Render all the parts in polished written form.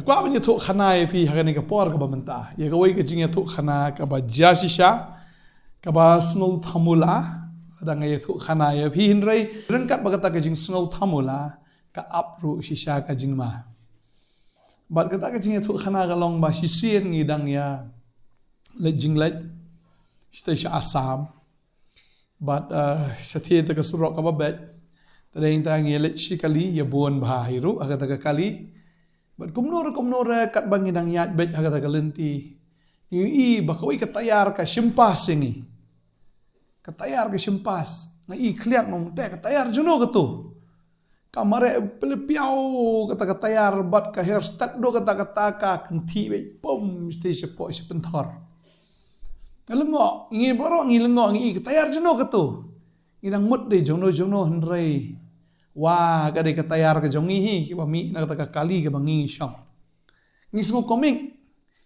Kwa banyak tu khana fi hagan ke por ke bamenta. Ya kawai ke jingnya tu khana ke ba jasisha ke ba snow thamula adang ya tu khana ya fi hinrai rengkat bagata ke jing snow thamula ke apru shisha ke jing ma. Bat kata ke jingnya tu khana ke long ba sisien ngidang ya le jing let station asam. Bat syati te ke surok ke babet. Tadeng tang ya le shikali ya buon ba hiru agata ke kali. But kumnor kat bangi dang yat bet agak lenti. I bakawai katayar ka simpas ini. Katayar ka simpas. Na i kliak ngong te katayar juno ketu. Kamare pelepiau kata katayar bat ka hairstyle do kata ka kenti be pom mesti sepo sepentor. Ngelengo ingi boro ngi lengo ngi katayar juno ketu. Idang mut de jono henrei. Wah, kadai katayar ke jongi hi ki bami na kata kali ke bangi syam. Ngi semua komik.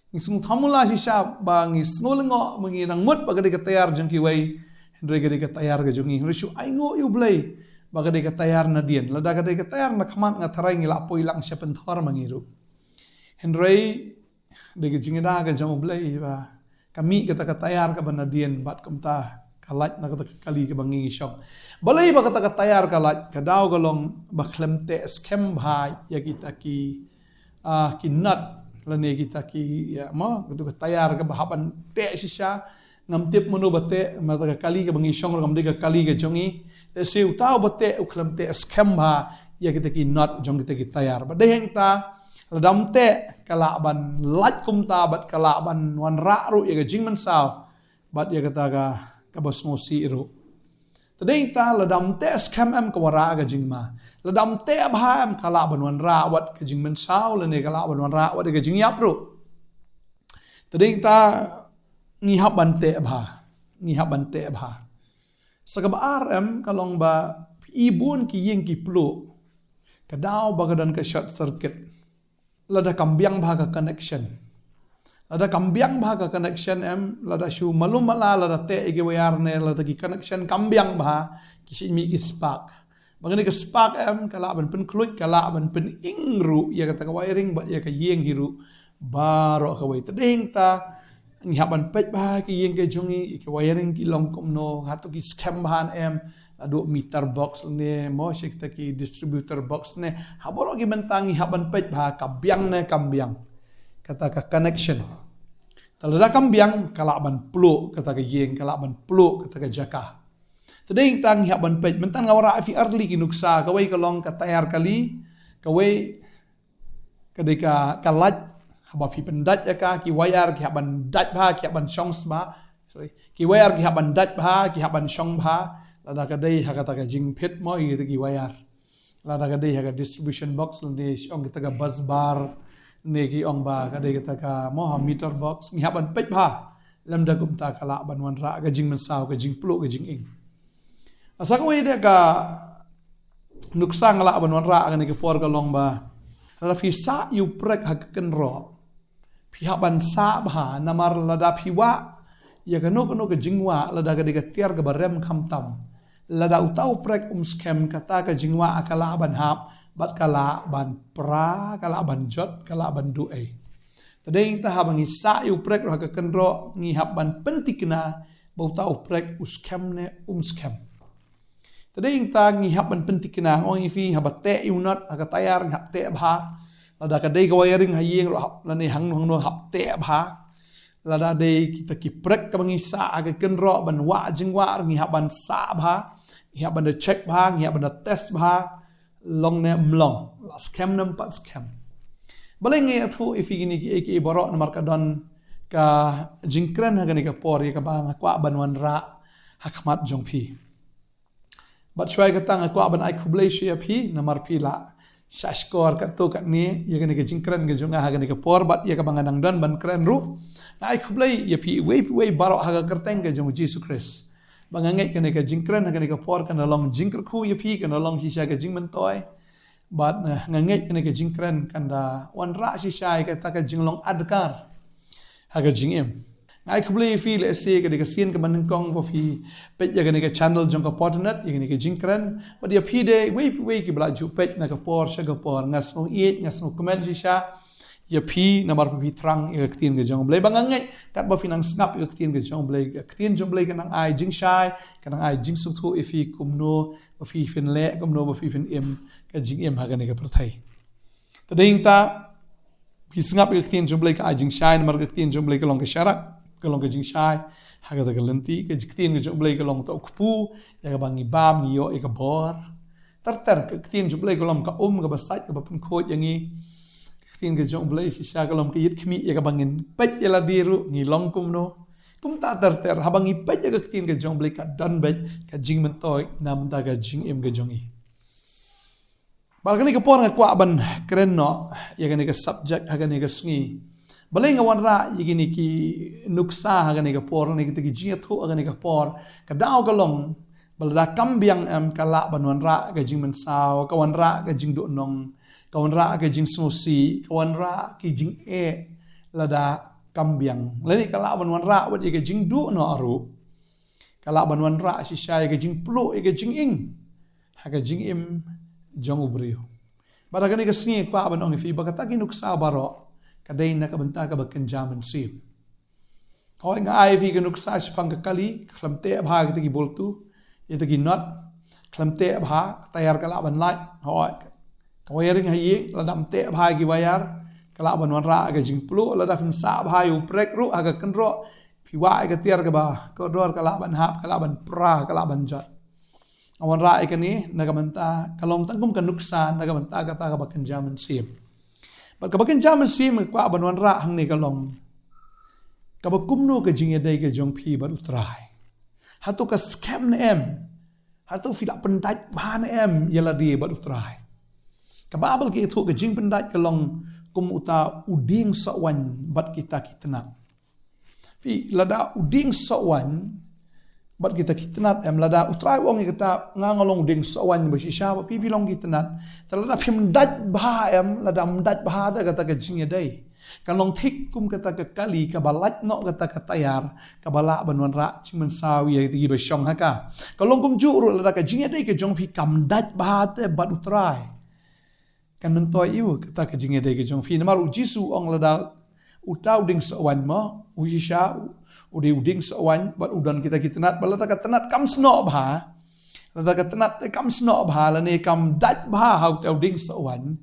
Ngi semua thamula sisa bangi snolngo mengirang mut bagadai katayar jongki wai. Hendrai kadai katayar ke jongi. Risu aingo yu blai bagadai katayar na dien. Lada kadai katayar na khamat ngatarai ngilapo ilang sepentor mangiru. Hendrai de ke jingida ke jong blai ba. Kami kata katayar ke banadien bat kumta kalat na kata kali ke bangi syam. Balai ba kata katayar kalat kadau galong baklemte skem bhai ya kita ki nut lane kita ki ya ma kata katayar ke bahaban te sisa ngamtip menu bate mata kali ke bangi syam ngam de kali ke jongi se utau bate uklemte skem bha ya kita ki nut jong kita ki tayar ba deheng ta ladam te kalaban lat kumta bat kalaban wan ra ru ya ke jingman saw bat ya kata ka bosmosi iru. Tadeng ta ladam te skam ka wara ga jingma. Ladam te abham kala banwan ra wat ka jingmen saw lene kala banwan ra wat ga jing yapru. Tadeng ta ngihap bante abha. Ngihap bante abha. Sakab RM kalong ba ibun ki yeng ki plu. Kadao bagadan ka short circuit. Lada kambiang bha ka connection. Lada kambiang bha ka connection lada shu malum mala lada te ege wayar ne lada ki connection kambiang bha kisi mi ki spark bagani ka spark kala ban pen kluit kala ban pen ingru ya kata ka wiring ba ya ka yeng hiru baro ka wai tadeng ta ngihaban pet bha ki yeng ke jongi ki wiring ki long komno hatu ki scam bahan adu meter box ne mo shek ta ki distributor box ne haboro ki mentang ngihaban pet bha kambiang ne kambiang kata ka connection. Talada kambiang kalaban plu kata ka yeng kalaban plu kata ka jaka. Tadeng tang hiaban pej mentan ngawara fi early kinuksa kawai kalong katayar kali kawai kadeka kalat haba fi pendat ya ka ki wayar ki haban dat bha ki haban songs ba ki wayar ki haban dat bha ki haban song bha lada kadai hakata ka jing pet mo ki wayar lada kadai haka distribution box lende ong kita ka bus bar neki ong ba kadai kata ka moha meter box ngihaban pej bha lamda kumta kala ban wan ra ka jing mensaw ka jing plu ka jing ing asa ko ide ka nuksa ngala ban wan ra ka ni ka por ka long ba la fi sa yu prek ha ken ro pi haban sa bha namar lada phiwa ya ka no ka jingwa lada ka ka tiar ka barem kham tam lada utau prek scam kata ka jingwa akala ban hap bat kala ban pra kala ban jot kala ban duai tadeng ta habang isa yu prek ra ka kenro ngi hab ban pentikna bau ta prek uskam ne scam tadeng ta ngi hab ban pentikna ong fi habate unat aga tayar ngap te bha lada ka dei ka wiring hayeng ro hab lane hang no hab te bha lada dei kita ki prek ka bang isa aga kenro ban wa jingwa ngi hab ban sa bha ngi hab ban check bha ngi hab ban test bha long ne mlong la scam nam pat scam baleng e thu ifigini ki borok na markadon ka jingkren ha gani ka por ka bang kwa banwan ra hakmat jongpi bat shwai ka tang kwa ban ai khublei shia phi namar phi la shashkor ka to ka ni ya gani ka jingkren ga jonga ha gani ka por bat ya ka bang nang don ban kren ru ai khublei ya phi we barok ha ka kerteng ga jong Jesus Christ bangangai kena ka jingkren kena ka por kana long jingkr khu ya phi kana long shisha ka jingman toy bat ngangai kena ka jingkren kanda wan ra shisha ka ta ka jinglong adkar ha ka jingem ngai khubli fi le se ka ka sien ka manengkong bo phi pet ya kena ka channel jong ka potternet ya kena ka jingkren bat ya phi de we ki bla ju pet na ka por sha ka por ngas no eat ngas no comment shisha ya phi namar phi trang ya ktien ke jong blai bangangai kat ba finang snap ya ktien ke jong blai ktien jong blai kanang ai jing shai kanang ai jing su thu ifi kumno ba phi fin le kumno ba phi fin em ka jing em ha kan ke prathai tading ta phi snap ya ktien jong blai ka ai jing shai namar ka ktien jong blai ka long ke sharak ka long ke jing shai ha ka lenti ke ktien ke jong blai ka long to khpu ya ka bangi bam ni yo e ka bor tar ka ktien jong blai ka long ka ka basat ka ba pen khoj yang ni ktien ke jong blai si sha ka long ke yit khmi ya ka bangin pet ya la diru ni long kumno kum ta tar habangi pet ya ka ktien ke jong blai ka dan bet ka jing men toy nam da ka jing em ke jong i bar ka ni ka por nga kwa ban kren no ya ka ni ka subject ha ka ni ka sngi balai nga wan ra ya ni ki nuksa ha ka ni ka por ni ki jing thu ha ka ni ka por ka daw ka long balada kambiang kala banwan ra ka jing mynsaw kawan ra ka jing do nong kawan ra ka jing snosi kawan ra ki jing lada kambiang lani kala banwan ra wat ka jing do no aru kala banwan ra si shay ka jing plo ka jing ing ha ka jing im jong ubrio baragani ka sngi kwa ban ong fi bakata ki nuksa baro kadai na ka banta ka bakan jaman sim hoy nga ai fi ka nuksa sipang ka kali khlamte bha ka ki boltu itu ki not klamte bha tayar kala ban lai hoy kawiring hayi ladam te bha ki wayar kala ban wan ra ga jing plu lada fin sa bha yu prek ru aga kan ro pi wa ga tiar ga ba ko dor kala ban hap kala ban pra kala ban jat awan ra ka ni nagamanta kalong tangkum kan nuksa nagamanta ka ta ga bakan jaman sim ba ka bakan jaman sim kwa ban wan ra hang ni kalong ka ba kumno ka jing dai ka jong phi ba utrai hatu ka scam na em hatu fila pendat bahan em yala di bat utrai ka babal ki thu ka jing pendat ka long kum uta uding sawan bat kita kitna fi lada uding sawan bat kita kitnat em lada utrai wong kita ngangalong uding sawan ba shisha ba pi bilong kitnat talada phim dat ba em lada mdat ba da kata ka jing dai kalong thik kum kata ka kali ka balat no kata ka tayar ka bala banwan ra ching mynsaw ye ti ba shong ha ka kalong kum ju ru la ka jing dai ka jong phi kam dat ba te bat utrai kan men toy iu kata ka jing dai ka jong phi namar u jisu ong la utau ding sawan mo u sha u de ding sawan bat udan kita kitnat bala ta ka tanat kam sno ba la ka tanat kam sno ba la ne kam dat ba ha u ding sawan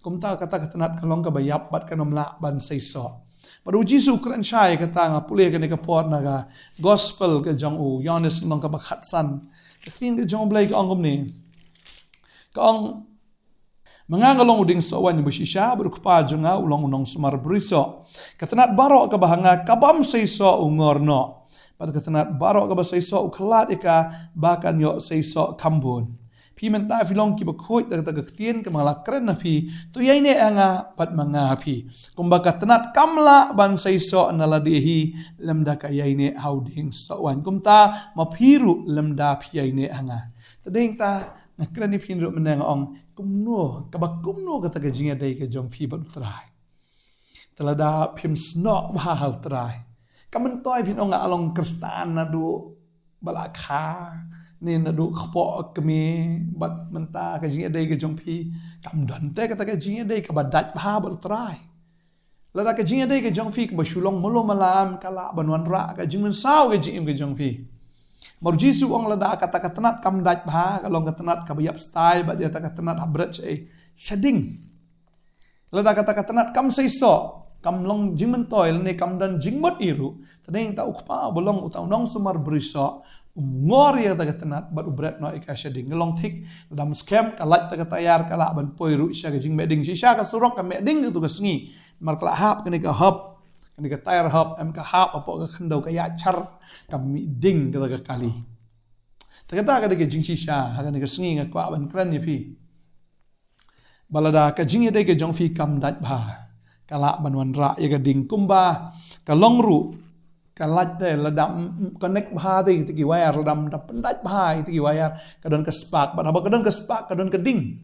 kum ta kata katanat kalong ka bayap bat kanom la ban sai so baru jisu kran shai kata nga pule ka ne ka por na ga gospel ka jong u yones nong ka bakhat san ka tin ka jong blai ka ongom ni ka ong mangangalong uding so wan bu shisha baru kpa jonga ulong unong sumar briso katanat baro ka bahanga kabam sai so ungor no pada katanat baro ka ba sai so uklat ika bakan yo sai so kambun pi menta filong ki bakhoi ta ta ktien ka mala kren na pi tu yai ne anga pat manga pi kumbaka tanat kamla ban sai so nala dehi lamda ka yai ne hauding so wan kumta maphiru lamda pi yai ne anga tading ta nakren ni phin ru menang ong kumno ka ba kumno ka ta ka jinga dai ka jong pi bat trai talada phim sno ba hal trai kamen toy phin ong along kristan na du balakha ni na du khpo kemi bat menta ka jinga dai ka jong phi kam dan te ka ta ka jinga dai ka badat ba bat trai lada ka jinga dai ka jong phi ka Shillong mulo malam kala banwan ra ka jing mynsaw ka jing ka jong phi mar jisu ong lada kata katanat kam dat ba kalong katanat ka bayap style ba dia ta katanat habrat ai shading lada kata katanat kam sai so kam long jing mentoy ne kam dan jing mot iru tadeng ta ukpa bolong utau nong sumar briso ngor ya ta katanat bat ubrat no ika shading long thik dam scam kalat ta katayar kala ban poiru sya ka jing meding sya ka surok ka meding tu ka sngi mar kala hap kene ka hap kene ka tayar hap am ka hap apo ka khandau ka ya char ka miding ka kali ta kata ka de jing sya ha ka ne ka sngi nga kwa ban kran ni pi balada ka jing de ka jong fi kam dat ba kala ban wan ra ya ka ding kumba ka long ru kalat te ladam connect bha te ki wire ladam da pendat bha te ki wire kadon ka spark ba kadon ka spark kadon ka ding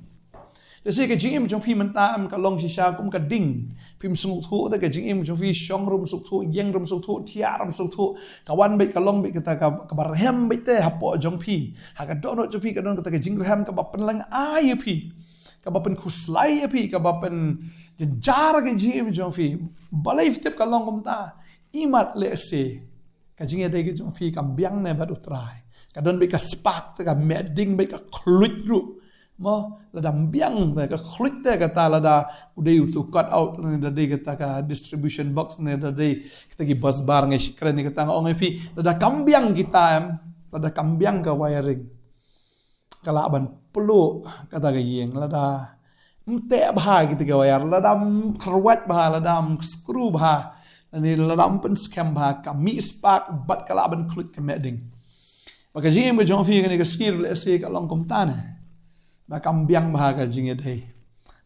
jese ka jing jong phi menta am ka long shisha kum ka ding phim sung thu te ka jing jong phi shong rum suk thu yeng rum suk thu thia rum suk thu ka wan be ka long be ka ka bar hem be te hapo jong phi ha ka don jong phi ka don ka jing hem ka ba pen lang ai phi ka ba pen khuslai phi ka ba pen jen jar ke jing im jong fi balai tip ka long kum ta imat le se ka jing dei ke jong fi kam biang ne bat utrai ka don be ka spark ka medding be ka khluit ru mo la dam biang ka khluit te ka ta la da udei tu cut out ne da dei ka ta ka distribution box ne da dei kita ki bus bar ngai shikran ni ka ta ong fi la da kam biang kita em la da kam biang ka wiring kala ban peluk kata ka yeng la da mte bha gitu ke wayar ladam kharwat bha ladam screw bha ani ladam pen scam bha kami spark bat kala ban klut ke meding maka jing me jong fi ke skir le se ka long kom ta ne ba kam biang bha ka jing dei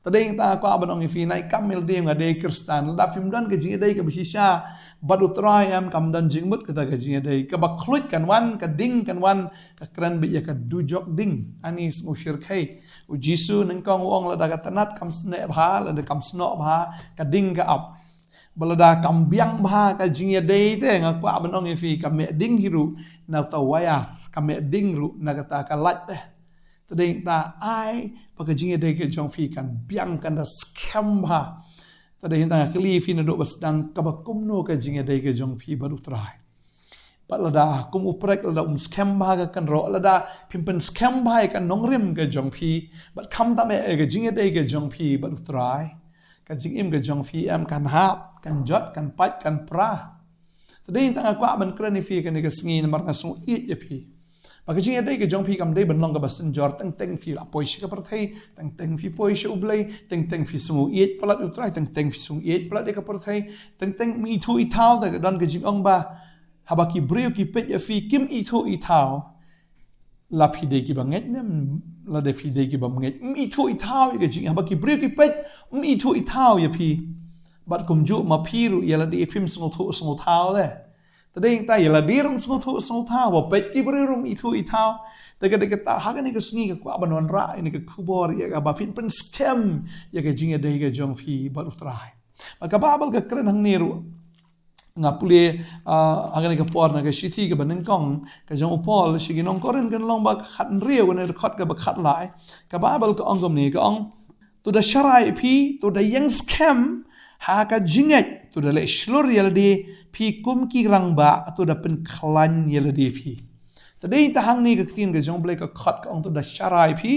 tadeng ta ko ban ong fi nai kamel de nga de kristan la fim dan ke jing dei ke bisha badu trai am kam dan jing mut kata ke jing dei ka ba klut kan wan ka ding kan wan ka kran bi ya ka du jok ding ani smo shir khai u jisu nang kong ong la da ka tanat kam sne bha la da kam sno bha ka ding ka up balada kam biang bha ka jing dei te nga ko ban ong fi ka me ding hiru na ta waya ka me ding ru na ka ta ka lat te tadeng ta ai pa ka jing dei ke jong fi kan biang kan da scam bha tadeng ta ka li fi na do bas dang ka ba kum no ka jing dei ke jong fi ba du trai pat lada kum uprek lada scam bha ka kan ro lada pimpen scam bha kan Nongkhryiem ke jong phi bat kham ta me ke jing dei ke jong phi ba du trai ka jing im ke jong phi em kan hap kan jot kan pat kan pra tadeng ta kwa ban kran ni fi kan ke sngi na mar na su i je phi ba ke jing dei ke jong phi kam dei ban long ka basin jor teng teng fi la poi shi ka par thai teng teng fi poi shi ublei teng teng fi su i plat u trai teng teng fi su i plat de ka par thai teng teng mi thu i thau da don ke jing ong ba habaki brio ki pet ya fi kim i thu i thao la phi de ki banget nem la de phi de ki banget i thu i thao ke jing habaki brio ki pet i thu i thao ya phi bat kum ju ma phi ru ya la de phim sung thu thao le tadeng ta ya la de rum sung thu thao wa pet ki brio rum i thu i thao ta ka de ka ta ha ka ni ka sngi ka kwa banon ra ni ka khubor ya ka ba fin pen scam ya ka jing de ka jong phi ba utrai maka babal ka kren hang ni ru nga pule agane ka por na ka shithi ka banen kong ka jong pol shi ginong koren kan long ba khat rieu ne khot ka ba khat lai ka babal ka ongom ni ka ong to da sharai phi to da yang scam ha ka jinget to da le shlur yel de phi kum ki rang ba to da pen khlan yel de phi ta dei ta hang ni ka tin ka jong ble ka khat ka ong to da sharai phi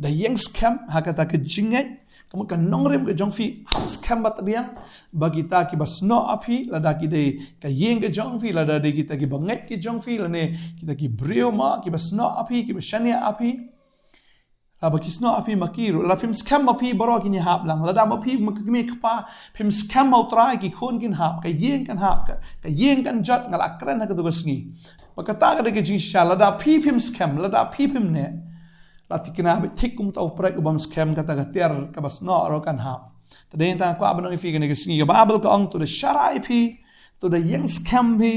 da yang scam ha ka ta ka jinget kamu kan Nongkhryiem ke jong fi scam bat diang bagi ta ki bas no api lada ki de ka yeng ke jong fi lada de kita ki banget ki jong fi lane kita ki brio ma ki bas no api ki bashania api la ba ki sno api makiru la pim scam api baro ki ni hap lang lada ma pi me kpa pim scam au trai ki khon kin hap ka yeng kan hap ka yeng kan jot ngala kran ka tu sngi bakata ka de ki jing sha lada pi pim scam lada pi pim ne lati kena be thikum tau prek ubam scam kata ka ter ka bas no ro kan ha tadeng ta kwa banong fi ke sngi ka babel ka ong to the sharai pi to the yang scam pi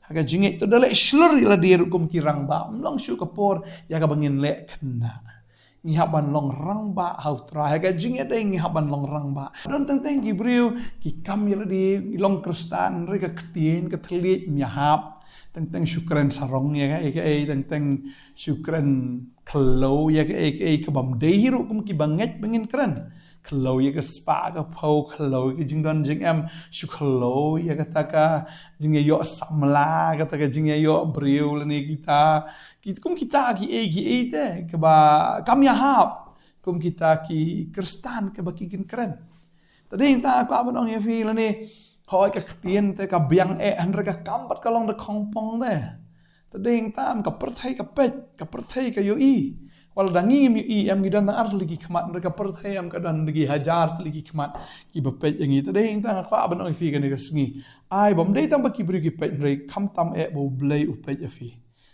ha jinge to the le shlur la dir kum ki rang ba long shu ka por ya ka bangin le khna ni haban long rang ba how try ha jinge deng ni haban long rang ba don teng teng ki briu ki kam ya di long kristan re ka ktien ka thlit mi hap teng teng syukran sarong ya ka teng teng syukran kalau ya ke bam dehiru kum ki banget bengin keren kalau ya ke spa ka pau kalau ki jingdon jing em shu kalau ya kata ka jing yo samla kata ka jing yo briu lani kita kum kita ki te ke ba kam ya hap kum kita ki kristan ke ba ki keren tadi ta ko abanong ya fi lani khoi ka tien te ka biang han ka kampat ka long de khongpong de tadeng tam ka perthai ka pet ka perthai ka yo i wal dangi mi i am gidan tang ar lagi khmat mereka perthai am ka dan lagi hajar lagi khmat ki ba pet yang i tadeng tang ka ban oi fi ka ne ka sngi ai bom dei tam ba ki bri ki pet rei kham tam e bo blei u pet fi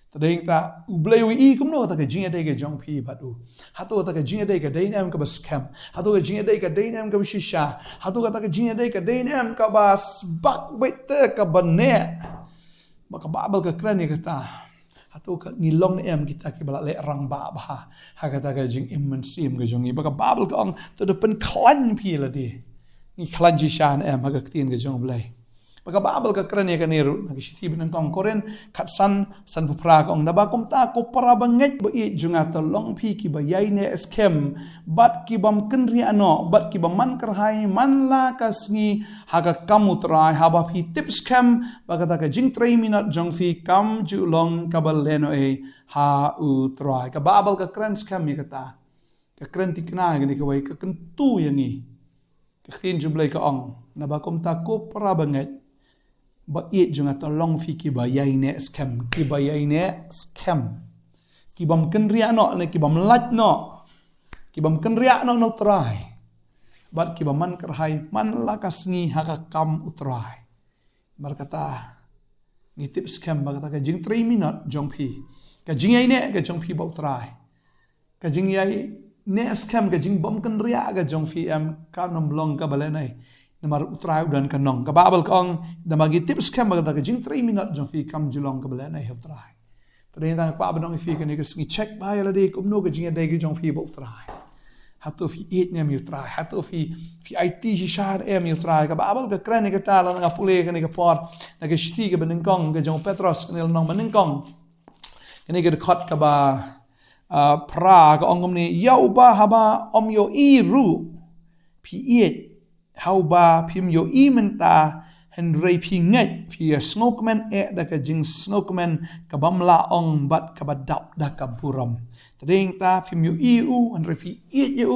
tadeng ta u blei u i kum no ta ka jing dei ka jong phi ba du hato ta ka jing dei ka dei am ka ba scam hato ka jing dei ka dei am ka ba shisha hato ka ta ka jing dei ka dei am ka ba bak bet ka ba ne maka babel ka kran ni kata hatu ka ngilong ni em kita ki bala le rang ba ba ha kata ka jing immen sim ka jong i baka babel ka ong to the pen klan pi la di ni klan ji shan em ha ka tin ka jong blai Baka babal ka krania ka niru nagishiti binang kong koren kat san pupra kong nabakom ta ko para banget ba i junga tolong pi ki ba yai ne eskem bat ki bam kenri ano bat ki bam man kerhai man la kasngi haga kamu trai haba pi tips kem baka ta ka jing 3 minute jong fi kam ju long kabal leno e ha u trai ka babal ka kren scam ya kata ka kren tikna gani ka wai ka kentu yang ni ka khin jumlai ka ong nabakom ta ko para banget ba i junga tolong fi ki ba yai ne scam ki ba yai ne scam ki bam kenria no ne ki bam lat no ki bam kenria no try bat ki bam man kerhai man lakasngi haka kam utrai markata ni tip scam ba kata ka jing 3 minute jong pi ka jing yai ne ka jong pi ba utrai ka jing yai ne scam ka jing bam kenria ka jong fi am ka nom long ka balenai namar utrai udan kanong ka babal kong damagi tips kam ba ka jing 3 minute jong fi kam julong ka balenai he utrai tadeng tang pa banong fi ka ni ka sngi check ba yala de kum no ka jing dai ka jong fi ba utrai hatu fi 8 ne mi utrai hatu fi IT shi shar mi utrai ka babal ka kran ni ka tala nga pule ka ni ka por na ka shti ka baneng kong ka jong petros ka ni nong baneng kong ka ni ka khot ka ba pra ka ongom ni yau ba haba om yo I ru pi 8 how ba pim yo I menta hen rei pi ngai fi snokman da ka jing snokman ka bamla ong bat ka badap da ka buram tadeng ta pim yo I u hen rei pi 8 yo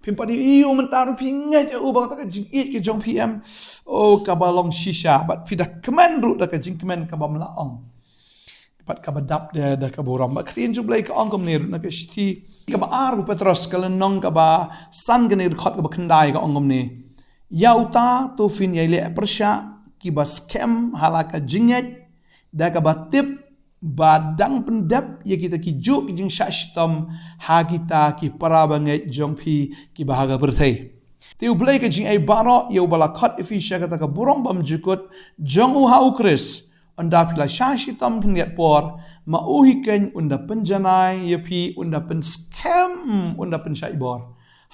pim pa di u menta ru pi ngai yo ba ta ka jing 8 ke jong pm o ka balong shisha bat fi da command ru da ka jing command ka bamla ong pat ka badap da ka buram ba khin ju blai ka ong kom ner na ka shiti ka ba ar petros ka nong ka ba san ka ner khot ka ba khandai ka ong kom ni yauta to fin yaile persya ki ba scam halaka jinget da ka ba tip badang pendap ya kita ki ju jing shashtam ha kita ki para banget jong pi ki bahaga berthai tiu blai ka jing ai baro yau bala khat efisha ka ka burong bam jukut jong u ha ukris anda pila shashitam kniat por ma uhiken unda penjanai ya pi unda pen scam unda pen shaibor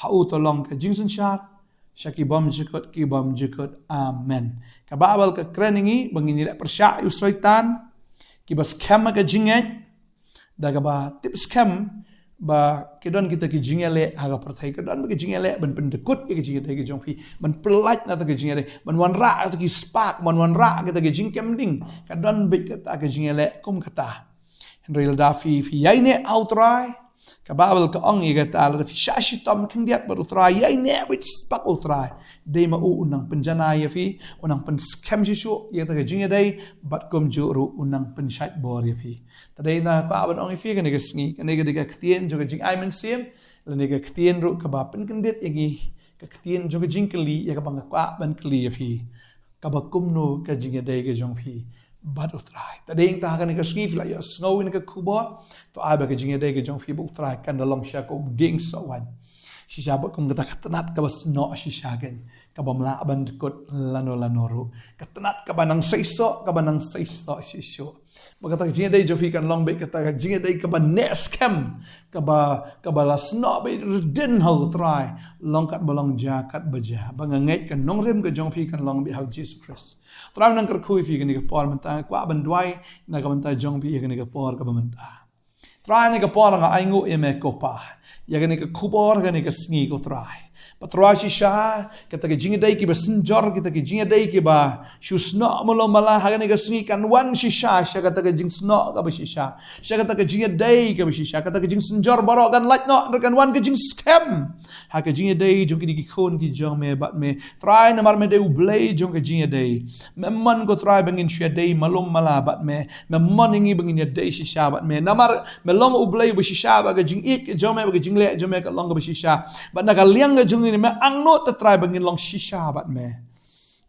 ha u tolong ka jing sun shar Syaki bam jukut amen. Ka babal ka kreningi bangini la persya yu soitan ki ba scam ka jinget da ka ba tip scam ba kedon kita ki jingele haga perthai kedon ba ki jingele ban pendekut ki jingele ki jongpi ban pelat na ta ki jingele ban wan ra ta ki spark ban wan ra kita ki jingkem ding kedon be kata ki jingele kum kata henril dafi fi yaine outrai ka babal ka ong iga tal fi shashi tom kindiat baru try yai ne with spark utrai dei ma unang penjana ya fi unang pen scam shu ya ta jinga dei bat kum juru unang pen shat bor ya fi tadai na ka aban ong fi ka ne sngi ka ne ga ktien jo ga jing ai men sim la ne ga ktien ru ka ba pen kindiat igi ka ktien jo ga jing kli ya ka bang ka ban kli ya fi ka ba kum no ka jinga dei ga jong fi bat utrai tadeng ta ka ni ka sngi fla ya snow ni ka khubor to ai ba ka jinga dei ka jong fi bu utrai kan da long sha ko ding so wan shisha ba kum ka tenat ka bas no shisha gen ka bamla ban kut lano ru ka tenat ka banang seiso shisho ba ka jinga dei jong fi kan long be ka ta jinga dei ka ba ne scam ka ba la sno be den ho utrai long kat balong ja kat baja ba ngai kan Nongkhryiem ka jong fi kan long be how Jesus Christ Terang nang kerkui fi kini kapor mentah kwa bandwai na ka mentah jong pi kini kapor ka mentah. Try ni kapor nga aingu eme kopa. Ya kini ka khubor kini ka sngi ko try. Patrai shisha kita ke jinga dai ki ba sinjor kita ke jinga dai ki ba shusno molo mala kini ka sngi kan wan shisha sha kata ke jing sno ka ba shisha. Sha kata ke jinga dai ka ba shisha kata ke jing sinjor baro kan light no kan wan ke jing scam. Ha ke jinga dai jong ki khon ki jong me bat me try na mar me dai ublay jong ke jinga dai. Memman ko try bangin shia dai malum mala bat me memman ingi bangin ya dai shisha bat me namar melong ublay ba shisha ba ke jing ik jong me ba ke jing le jong me ka long ka ba shisha. Bat na ka liang ka jong ni me ang no ta try bangin long shisha bat me.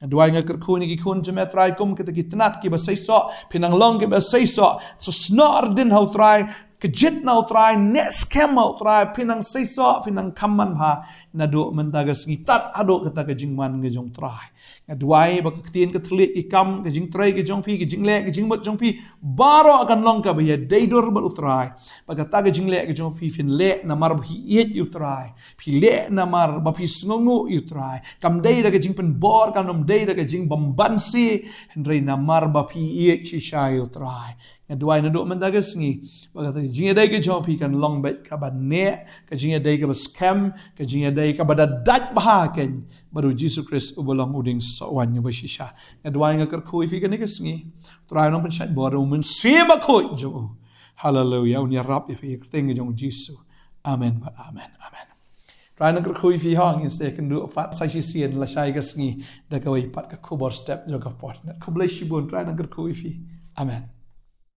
Dua nga kerkuni ki kun jeme try kum kita ki tenat ki ba seiso pinang long ki ba seiso so snor din how try kejit na try net scam how try pinang seiso pinang kaman ha nado mentaga sengi tat ado kata ke jing man ke jong trai ngadwai ba ketien ke telik ikam ke jing trai ke jong pi ke jing le ke jing mut jong pi baro akan long ka ba ya daidor ba utrai ba kata ke jing le ke jong pi fin le na mar bi iet utrai pi le na mar ba pi sngongu utrai kam dei da ke jing pen bor kam nom dei da ke jing bambansi hendrei na mar ba pi iet chi shai utrai ngadwai nado mentaga sengi ba kata jing dei ke jong pi kan long bet ka ba ne ke jing dei ke ba scam ke jing dei ka ba dat bah ken baru Jesus Christ ubolong uding sawan ba shisha ngadwai ngakar khoi fi kan ke sengi trai nong pen shat bor men sema khoi jo hallelujah unia rap fi teng jong Jesus amen ba amen amen trai ngakar khoi fi hang in se kan du fat sai sien la shai ke sengi da ka wai pat ka khubor step jo ka pot na khublai shibon trai ngakar khoi fi amen